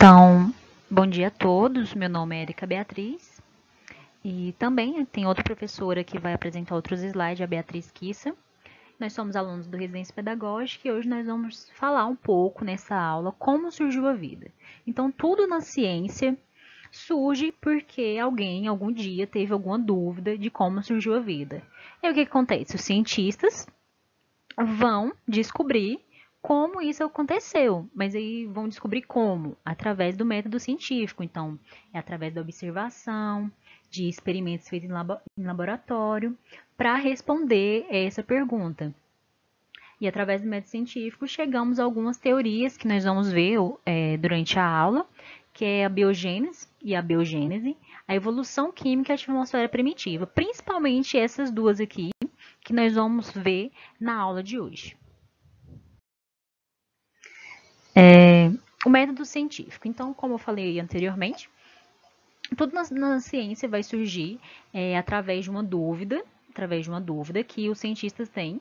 Então, bom dia a todos. Meu nome é Erika Beatriz e também tem outra professora que vai apresentar outros slides, a Beatriz Kissa. Nós somos alunos do Residência Pedagógica e hoje nós vamos falar um pouco nessa aula como surgiu a vida. Então, tudo na ciência surge porque alguém, algum dia, teve alguma dúvida de como surgiu a vida. E o que acontece? Os cientistas vão descobrir como isso aconteceu, mas aí vão descobrir como? Através do método científico. Então, é através da observação, de experimentos feitos em laboratório, para responder essa pergunta. E através do método científico, chegamos a algumas teorias que nós vamos ver durante a aula, que é a biogênese e a biogênese, a evolução química e a atmosfera primitiva, principalmente essas duas aqui, que nós vamos ver na aula de hoje. O método científico. Então, como eu falei anteriormente, tudo na ciência vai surgir através de uma dúvida que os cientistas têm.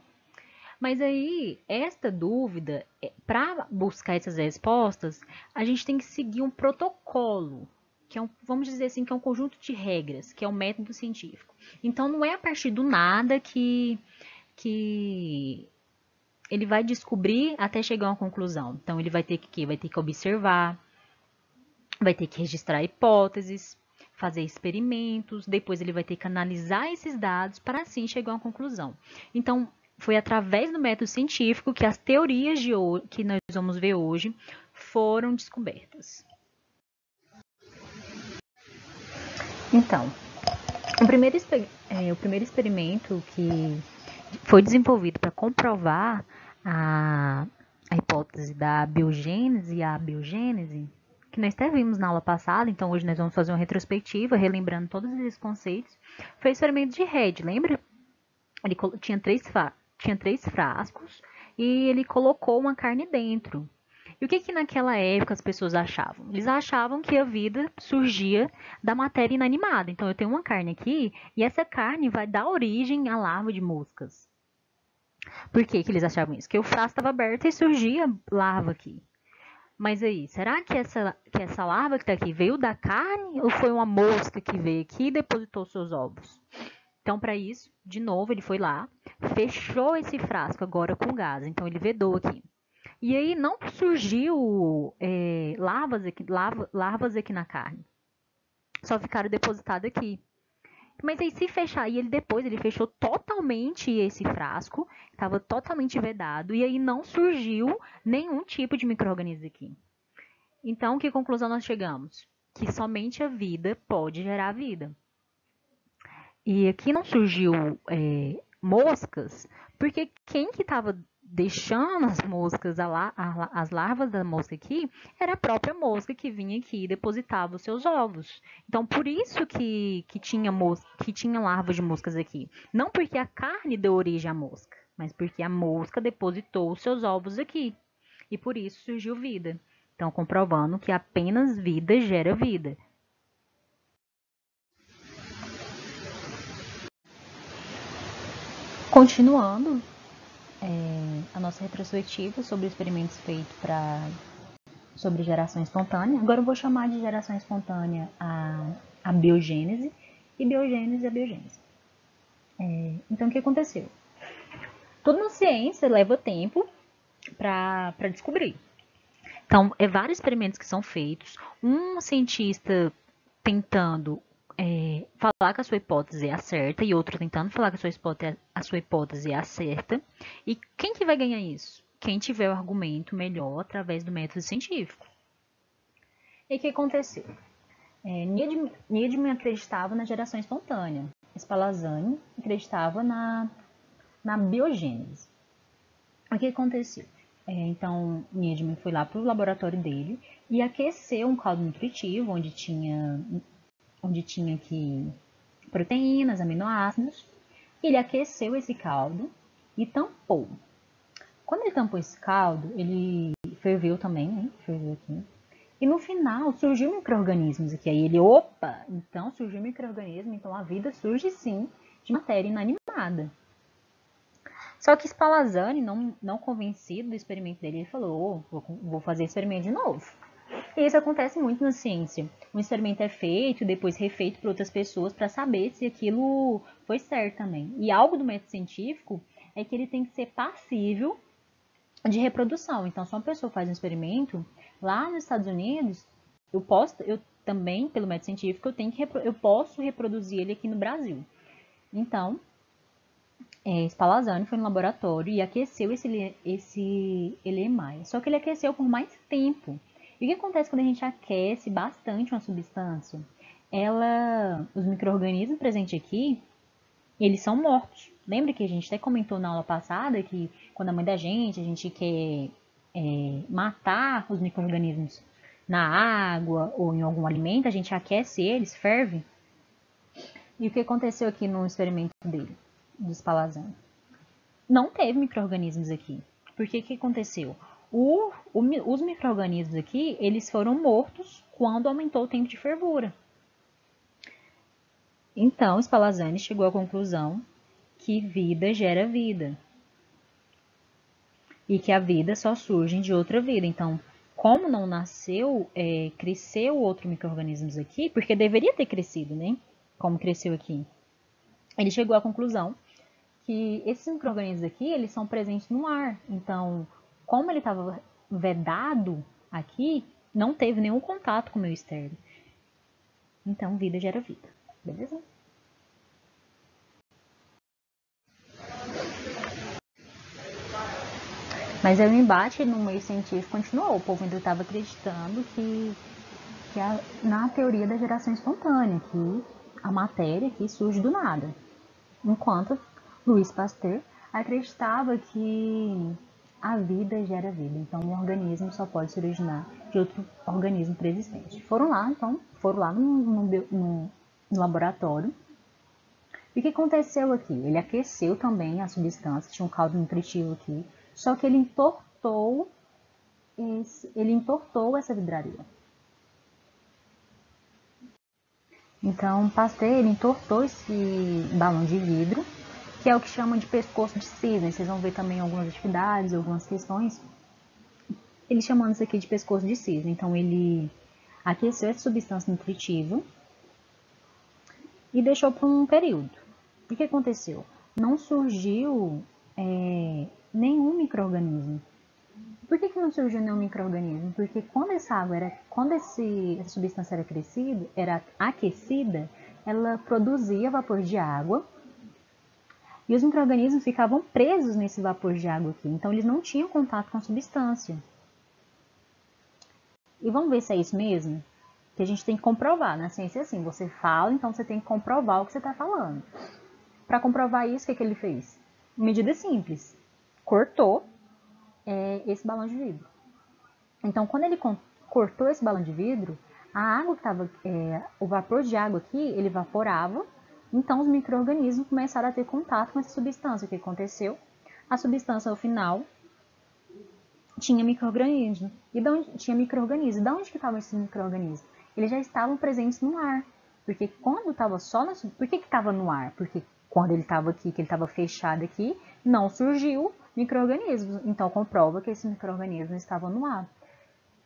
Mas aí, esta dúvida, para buscar essas respostas, a gente tem que seguir um protocolo, que é vamos dizer assim, que é um conjunto de regras, que é o método científico. Então, não é a partir do nada que ele vai descobrir até chegar a uma conclusão. Então, ele vai ter que observar, vai ter que registrar hipóteses, fazer experimentos, depois ele vai ter que analisar esses dados para assim chegar a uma conclusão. Então, foi através do método científico que as teorias que nós vamos ver hoje foram descobertas. Então, o primeiro experimento que foi desenvolvido para comprovar a hipótese da biogênese e a abiogênese, que nós até vimos na aula passada, então hoje nós vamos fazer uma retrospectiva, relembrando todos esses conceitos, foi o experimento de Redd, lembra? Ele tinha três frascos e ele colocou uma carne dentro. E o que naquela época as pessoas achavam? Eles achavam que a vida surgia da matéria inanimada. Então eu tenho uma carne aqui e essa carne vai dar origem à larva de moscas. Por que eles achavam isso? Porque o frasco estava aberto e surgia larva aqui. Mas aí, será que essa larva que está aqui veio da carne ou foi uma mosca que veio aqui e depositou seus ovos? Então, para isso, de novo, ele foi lá, fechou esse frasco agora com gás. Então, ele vedou aqui. E aí não surgiu larvas aqui na carne. Só ficaram depositadas aqui. Mas aí se fechar, e ele fechou totalmente esse frasco, estava totalmente vedado, e aí não surgiu nenhum tipo de micro-organismo aqui. Então, que conclusão nós chegamos? Que somente a vida pode gerar vida. E aqui não surgiu moscas, porque quem que estava deixando as moscas, as larvas da mosca aqui, era a própria mosca que vinha aqui e depositava os seus ovos. Então, por isso que tinha larvas de moscas aqui. Não porque a carne deu origem à mosca, mas porque a mosca depositou os seus ovos aqui. E por isso surgiu vida. Então, comprovando que apenas vida gera vida. Continuando a nossa retrospectiva sobre experimentos feitos sobre geração espontânea. Agora eu vou chamar de geração espontânea a biogênese e biogênese a biogênese. Então, o que aconteceu? Tudo na ciência leva tempo para descobrir. Então, vários experimentos que são feitos, um cientista tentando falar que a sua hipótese é a certa e outro tentando falar que a sua hipótese é a certa. E quem que vai ganhar isso? Quem tiver o argumento melhor através do método científico. E o que aconteceu? Needham acreditava na geração espontânea. Spallanzani acreditava na biogênese. O que aconteceu? Então, Needham foi lá para o laboratório dele e aqueceu um caldo nutritivo onde tinha aqui proteínas, aminoácidos. Ele aqueceu esse caldo e tampou. Quando ele tampou esse caldo, ele ferveu também, né? Ferveu aqui. E no final surgiu micro-organismos aqui. Aí ele, então surgiu micro-organismo, então a vida surge sim de matéria inanimada. Só que Spallanzani, não convencido do experimento dele, ele falou, vou fazer experimento de novo. E isso acontece muito na ciência. Um experimento é feito, depois refeito por outras pessoas para saber se aquilo foi certo também. E algo do método científico é que ele tem que ser passível de reprodução. Então, se uma pessoa faz um experimento lá nos Estados Unidos, eu também, pelo método científico, eu posso reproduzir ele aqui no Brasil. Então, Spallanzani foi no laboratório e aqueceu esse LMI. Só que ele aqueceu por mais tempo. E o que acontece quando a gente aquece bastante uma substância? Os micro-organismos presentes aqui, eles são mortos. Lembra que a gente até comentou na aula passada que quando a mãe da gente, a gente quer matar os micro-organismos na água ou em algum alimento, a gente aquece eles, ferve. E o que aconteceu aqui no experimento dele, do Spallanzani? Não teve micro-organismos aqui. Porque o que aconteceu? Os micro-organismos aqui, eles foram mortos quando aumentou o tempo de fervura. Então, Spallanzani chegou à conclusão que vida gera vida. E que a vida só surge de outra vida. Então, como não nasceu, cresceu outro micro-organismos aqui, porque deveria ter crescido, né? Como cresceu aqui. Ele chegou à conclusão que esses micro-organismos aqui, eles são presentes no ar. Então, como ele estava vedado aqui, não teve nenhum contato com o meio externo. Então, vida gera vida. Beleza? Mas aí o embate no meio científico continuou. O povo ainda estava acreditando na teoria da geração espontânea, que a matéria aqui surge do nada. Enquanto Louis Pasteur acreditava que a vida gera vida. Então, um organismo só pode se originar de outro organismo preexistente. Foram lá no laboratório. E o que aconteceu aqui? Ele aqueceu também a substância, tinha um caldo nutritivo aqui, só que ele entortou essa vidraria. Então, Pasteur, ele entortou esse balão de vidro, que é o que chamam de pescoço de cisne. Vocês vão ver também algumas atividades, algumas questões. Ele chamando isso aqui de pescoço de cisne. Então, ele aqueceu essa substância nutritiva e deixou por um período. O que aconteceu? Não surgiu nenhum micro-organismo. Por que não surgiu nenhum micro-organismo? Porque quando essa substância era aquecida, ela produzia vapor de água e os micro-organismos ficavam presos nesse vapor de água aqui. Então, eles não tinham contato com a substância. E vamos ver se é isso mesmo? Que a gente tem que comprovar. Na ciência é assim, você fala, então você tem que comprovar o que você está falando. Para comprovar isso, o que ele fez? Medida simples. Cortou esse balão de vidro. Então, quando ele cortou esse balão de vidro, a água que estava, o vapor de água aqui, ele evaporava. Então, os micro-organismos começaram a ter contato com essa substância. O que aconteceu? A substância, ao final, tinha micro-organismos. E de onde tinha micro-organismos? De onde que estavam esses micro-organismos? Eles já estavam presentes no ar. Porque quando estava só na... Por que estava no ar? Porque quando ele estava aqui, que ele estava fechado aqui, não surgiu micro-organismos. Então, comprova que esses micro-organismos estavam no ar.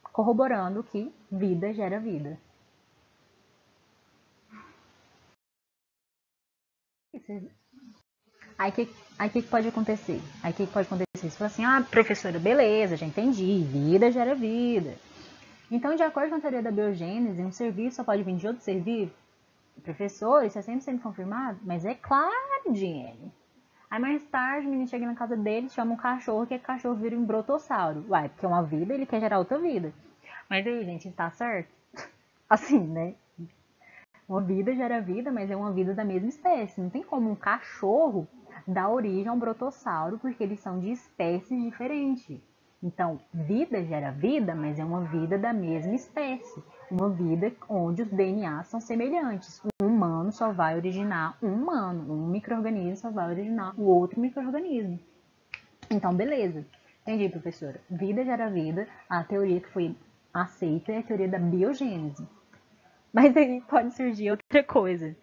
Corroborando que vida gera vida. Aí o que pode acontecer? Você fala assim, professora, beleza, já entendi, vida gera vida. Então, de acordo com a teoria da biogênese, um ser vivo só pode vir de outro ser vivo? Professor, isso é sempre sendo confirmado? Mas é claro, Diene. Aí mais tarde, o menino chega na casa dele, chama um cachorro, que o cachorro vira um brotossauro. Uai, porque é uma vida, ele quer gerar outra vida. Mas aí, gente, tá certo? Assim, né? Uma vida gera vida, mas é uma vida da mesma espécie. Não tem como um cachorro dar origem a um brotossauro, porque eles são de espécies diferentes. Então, vida gera vida, mas é uma vida da mesma espécie. Uma vida onde os DNAs são semelhantes. Um humano só vai originar um humano. Um micro-organismo só vai originar o outro micro-organismo. Então, beleza. Entendi, professora. Vida gera vida. A teoria que foi aceita é a teoria da biogênese. Mas aí pode surgir outra coisa.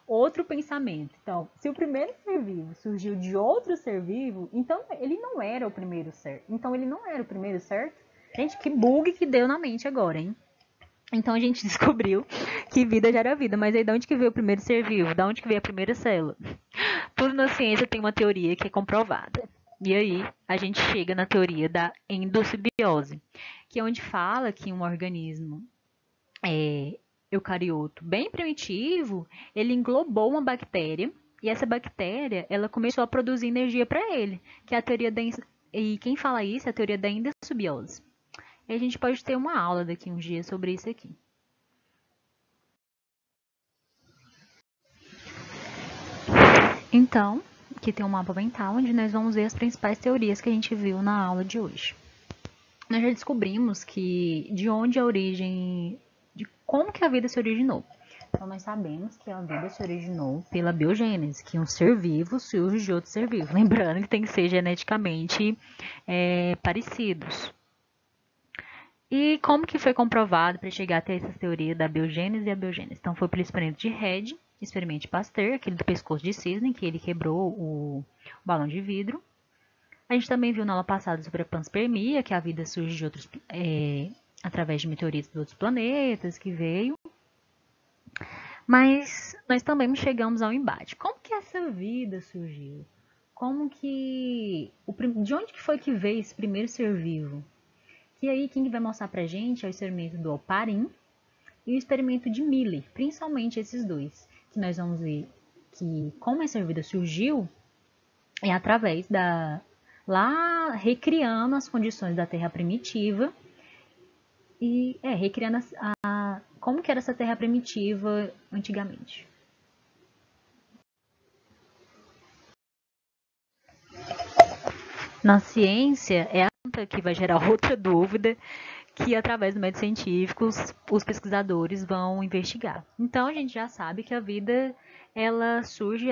Outro pensamento. Então, se o primeiro ser vivo surgiu de outro ser vivo, então ele não era o primeiro certo. Então ele não era o primeiro certo. Gente, que bug que deu na mente agora, hein? Então a gente descobriu que vida já era vida, mas aí de onde que veio o primeiro ser vivo? De onde que veio a primeira célula? Tudo na ciência tem uma teoria que é comprovada. E aí a gente chega na teoria da endossimbiose, que é onde fala que um organismo eucarioto bem primitivo, ele englobou uma bactéria e essa bactéria ela começou a produzir energia para ele, que é a teoria da e quem fala isso é a teoria da endossimbiose. E a gente pode ter uma aula daqui uns dias sobre isso aqui. Então, aqui tem um mapa mental onde nós vamos ver as principais teorias que a gente viu na aula de hoje. Nós já descobrimos que de onde a origem, de como que a vida se originou. Então, nós sabemos que a vida se originou pela biogênese, que um ser vivo surge de outro ser vivo. Lembrando que tem que ser geneticamente parecidos. E como que foi comprovado para chegar até essa teoria da biogênese e a biogênese? Então, foi pelo experimento de Redd, experimento de Pasteur, aquele do pescoço de cisne, que ele quebrou o balão de vidro. A gente também viu na aula passada sobre a panspermia, que a vida surge de outros, através de meteoritos de outros planetas que veio. Mas nós também chegamos ao embate. Como que essa vida surgiu? Como que... de onde que foi que veio esse primeiro ser vivo? Que aí quem vai mostrar pra gente é o experimento do Oparin e o experimento de Miller, principalmente esses dois. Que nós vamos ver que como essa vida surgiu é através lá recriando as condições da Terra primitiva e recriando como que era essa Terra primitiva antigamente. Na ciência, é a pergunta que vai gerar outra dúvida que, através do método científico, os pesquisadores vão investigar. Então, a gente já sabe que a vida ela surge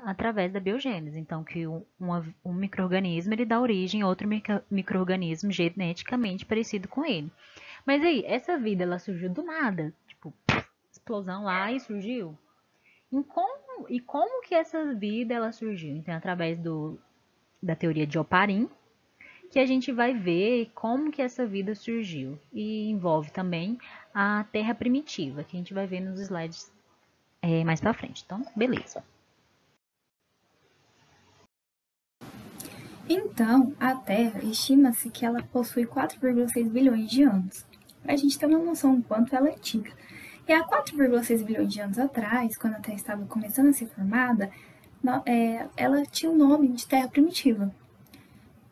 através da biogênese. Então, que um micro-organismo ele dá origem a outro micro-organismo geneticamente parecido com ele. Mas aí, essa vida ela surgiu do nada? Tipo, explosão lá e surgiu? E como que essa vida ela surgiu? Então, através da teoria de Oparin, que a gente vai ver como que essa vida surgiu. E envolve também a Terra primitiva, que a gente vai ver nos slides mais pra frente. Então, beleza. Então, a Terra estima-se que ela possui 4,6 bilhões de anos, para a gente ter uma noção do quanto ela é antiga. E há 4,6 bilhões de anos atrás, quando a Terra estava começando a ser formada, ela tinha o nome de Terra primitiva.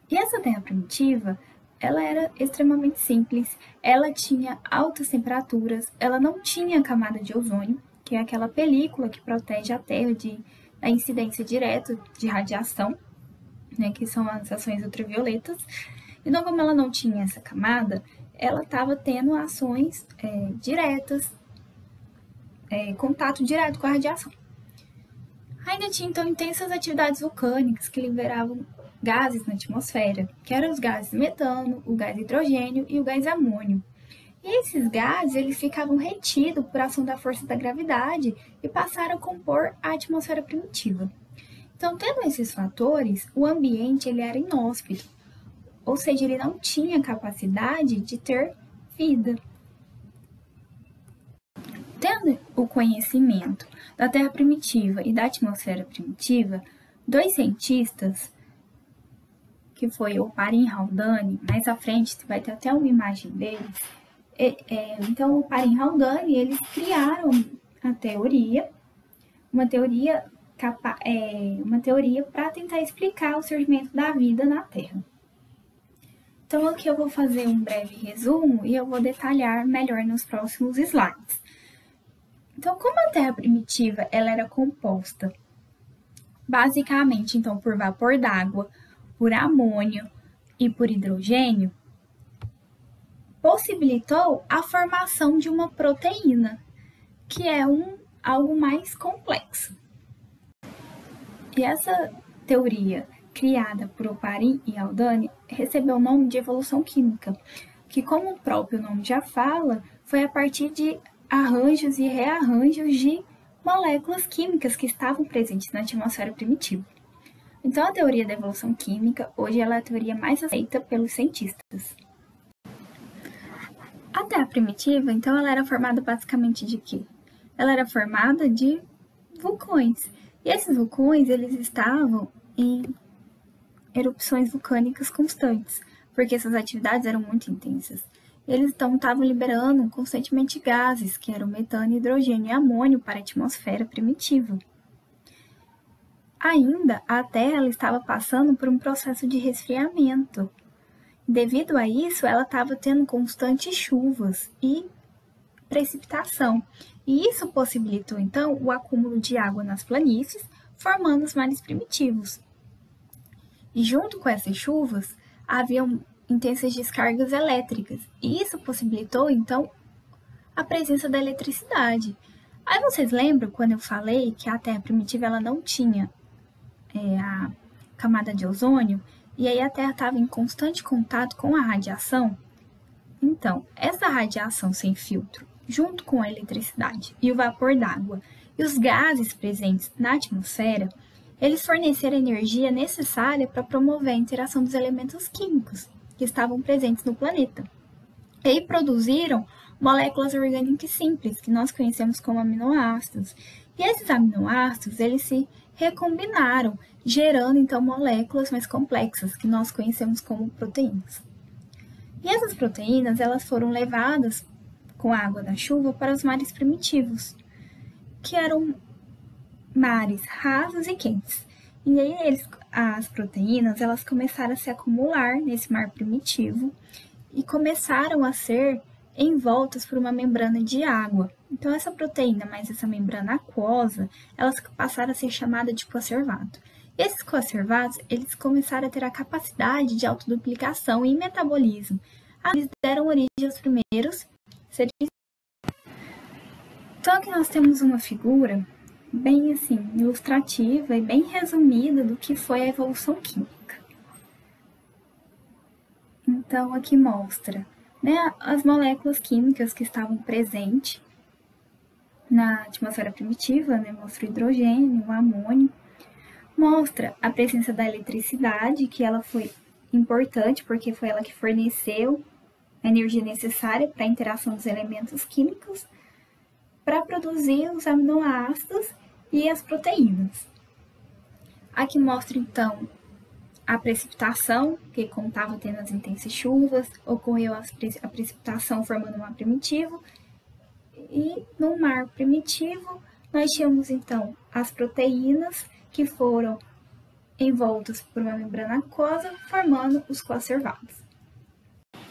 E essa Terra primitiva, ela era extremamente simples, ela tinha altas temperaturas, ela não tinha camada de ozônio, que é aquela película que protege a Terra da incidência direta de radiação, né, que são as ações ultravioletas. Então, como ela não tinha essa camada, ela estava tendo ações diretas, contato direto com a radiação. Ainda tinha, então, intensas atividades vulcânicas que liberavam gases na atmosfera, que eram os gases metano, o gás hidrogênio e o gás amônio. E esses gases eles ficavam retidos por ação da força da gravidade e passaram a compor a atmosfera primitiva. Então, tendo esses fatores, o ambiente ele era inóspito, ou seja, ele não tinha capacidade de ter vida. Tendo o conhecimento da Terra primitiva e da atmosfera primitiva, dois cientistas, que foi o Oparin e Haldane, mais à frente você vai ter até uma imagem deles. Então, o Oparin e Haldane, eles criaram a teoria, uma teoria para tentar explicar o surgimento da vida na Terra. Então, aqui eu vou fazer um breve resumo e eu vou detalhar melhor nos próximos slides. Então, como a Terra primitiva ela era composta basicamente então, por vapor d'água, por amônio e por hidrogênio, possibilitou a formação de uma proteína, que é algo mais complexo. E essa teoria, criada por Oparin e Haldane, recebeu o nome de evolução química, que, como o próprio nome já fala, foi a partir de arranjos e rearranjos de moléculas químicas que estavam presentes na atmosfera primitiva. Então, a teoria da evolução química, hoje, ela é a teoria mais aceita pelos cientistas. A A Terra primitiva, então, ela era formada basicamente de quê? Ela era formada de vulcões. E esses vulcões, eles estavam em erupções vulcânicas constantes, porque essas atividades eram muito intensas. Eles então estavam liberando constantemente gases, que eram metano, hidrogênio e amônio para a atmosfera primitiva. Ainda, a Terra estava passando por um processo de resfriamento. Devido a isso, ela estava tendo constantes chuvas e precipitação. E isso possibilitou, então, o acúmulo de água nas planícies, formando os mares primitivos. E junto com essas chuvas, haviam intensas descargas elétricas. E isso possibilitou, então, a presença da eletricidade. Aí vocês lembram quando eu falei que a Terra primitiva ela não tinha a camada de ozônio, e aí a Terra estava em constante contato com a radiação? Então, essa radiação sem filtro, junto com a eletricidade e o vapor d'água e os gases presentes na atmosfera, eles forneceram a energia necessária para promover a interação dos elementos químicos que estavam presentes no planeta. E aí produziram moléculas orgânicas simples, que nós conhecemos como aminoácidos. E esses aminoácidos, eles se recombinaram, gerando então moléculas mais complexas, que nós conhecemos como proteínas. E essas proteínas, elas foram levadas com a água da chuva para os mares primitivos, que eram mares rasos e quentes. E aí as proteínas, elas começaram a se acumular nesse mar primitivo e começaram a ser envoltas por uma membrana de água. Então, essa proteína mais essa membrana aquosa, elas passaram a ser chamadas de coacervato. Esses coacervatos, eles começaram a ter a capacidade de autoduplicação e metabolismo. Eles deram origem aos primeiros seres. Então, aqui nós temos uma figura bem assim, ilustrativa e bem resumida do que foi a evolução química. Então, aqui mostra as moléculas químicas que estavam presentes na atmosfera primitiva, mostra o hidrogênio, o amônio, mostra a presença da eletricidade, que ela foi importante porque foi ela que forneceu a energia necessária para a interação dos elementos químicos para produzir os aminoácidos e as proteínas. Aqui mostra então a precipitação, que como estava tendo as intensas chuvas, ocorreu a precipitação formando um mar primitivo, e no mar primitivo nós tínhamos então as proteínas que foram envoltas por uma membrana aquosa, formando os coacervados.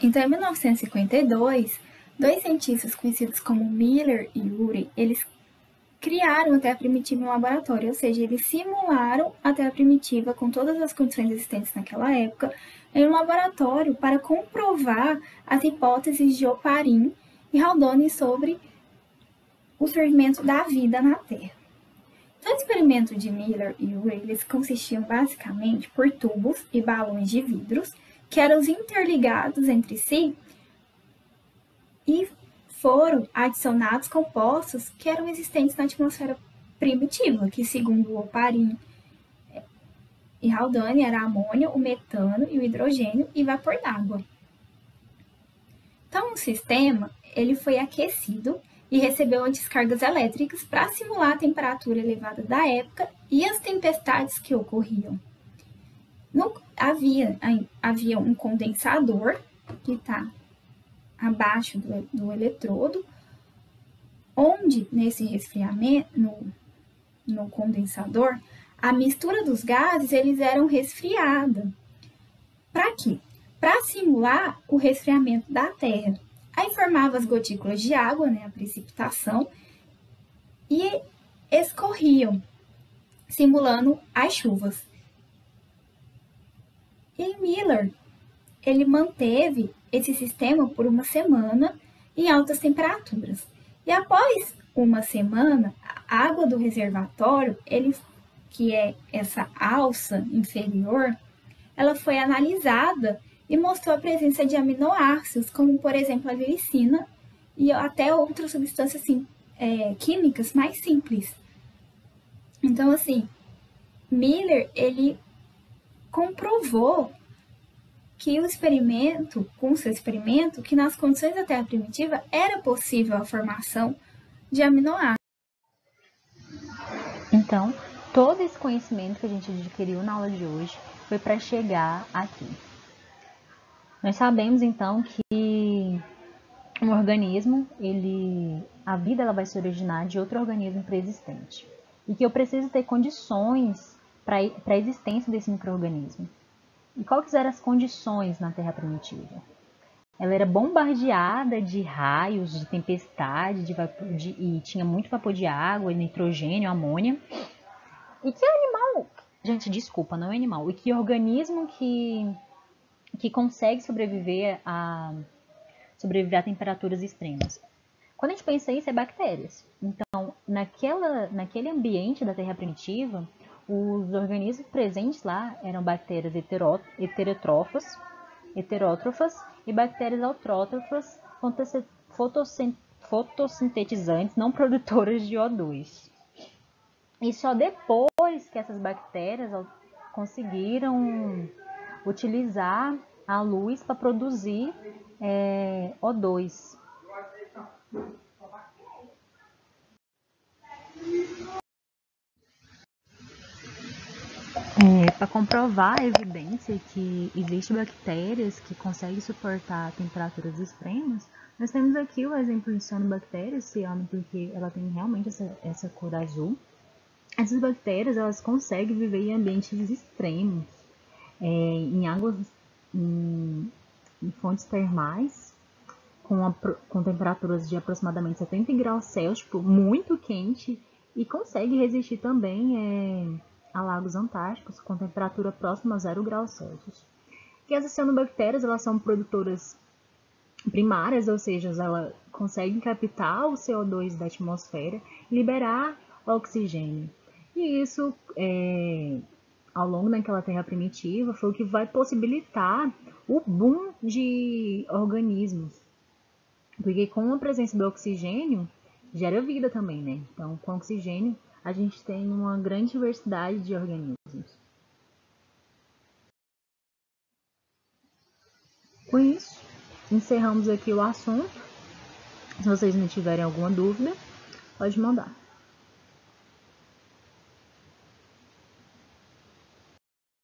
Então, em 1952, dois cientistas conhecidos como Miller e Urey, eles criaram a Terra primitiva em um laboratório, ou seja, eles simularam a Terra primitiva com todas as condições existentes naquela época em um laboratório para comprovar as hipóteses de Oparin e Haldane sobre o surgimento da vida na Terra. Então, o experimento de Miller e Urey, eles consistiam basicamente por tubos e balões de vidros que eram interligados entre si e foram adicionados compostos que eram existentes na atmosfera primitiva, que segundo Oparin e Haldane era amônio, o metano e o hidrogênio e vapor d'água. Então, o sistema ele foi aquecido e recebeu descargas elétricas para simular a temperatura elevada da época e as tempestades que ocorriam. Havia um condensador que está abaixo do eletrodo, onde nesse resfriamento, no condensador, a mistura dos gases eles eram resfriadas. Para quê? Para simular o resfriamento da Terra. Aí formava as gotículas de água, a precipitação, e escorriam, simulando as chuvas. E Miller, ele manteve esse sistema por uma semana em altas temperaturas. E após uma semana, a água do reservatório, que é essa alça inferior, ela foi analisada e mostrou a presença de aminoácidos, como por exemplo a glicina e até outras substâncias químicas mais simples. Então, assim, Miller, ele comprovou que o experimento, com o seu experimento, que nas condições da Terra primitiva era possível a formação de aminoácidos. Então, todo esse conhecimento que a gente adquiriu na aula de hoje foi para chegar aqui. Nós sabemos então que um organismo, a vida ela vai se originar de outro organismo pré-existente. E que eu preciso ter condições para a existência desse micro-organismo. E quais eram as condições na Terra primitiva? Ela era bombardeada de raios, de tempestade, e tinha muito vapor de água, nitrogênio, amônia. E que animal... Gente, desculpa, não é animal. E que organismo que consegue sobreviver a temperaturas extremas? Quando a gente pensa isso, é bactérias. Então, naquele ambiente da Terra primitiva, os organismos presentes lá eram bactérias heterótrofas e bactérias autótrofas fotossintetizantes não produtoras de O2. E só depois que essas bactérias conseguiram utilizar a luz para produzir O2. Para comprovar a evidência que existem bactérias que conseguem suportar temperaturas extremas, nós temos aqui o exemplo de cianobactéria, ciano porque ela tem realmente essa cor azul. Essas bactérias elas conseguem viver em ambientes extremos, em águas, em fontes termais, com temperaturas de aproximadamente 70 graus Celsius, tipo, muito quente, e consegue resistir também a lagos antárticos com temperatura próxima a 0 graus Celsius. E as cianobactérias elas são produtoras primárias, ou seja, elas conseguem captar o CO2 da atmosfera e liberar oxigênio. E isso, ao longo daquela terra primitiva, foi o que vai possibilitar o boom de organismos. Porque com a presença do oxigênio, gera vida também, né? Então, com oxigênio, a gente tem uma grande diversidade de organismos. Com isso, encerramos aqui o assunto. Se vocês não tiverem alguma dúvida, pode mandar.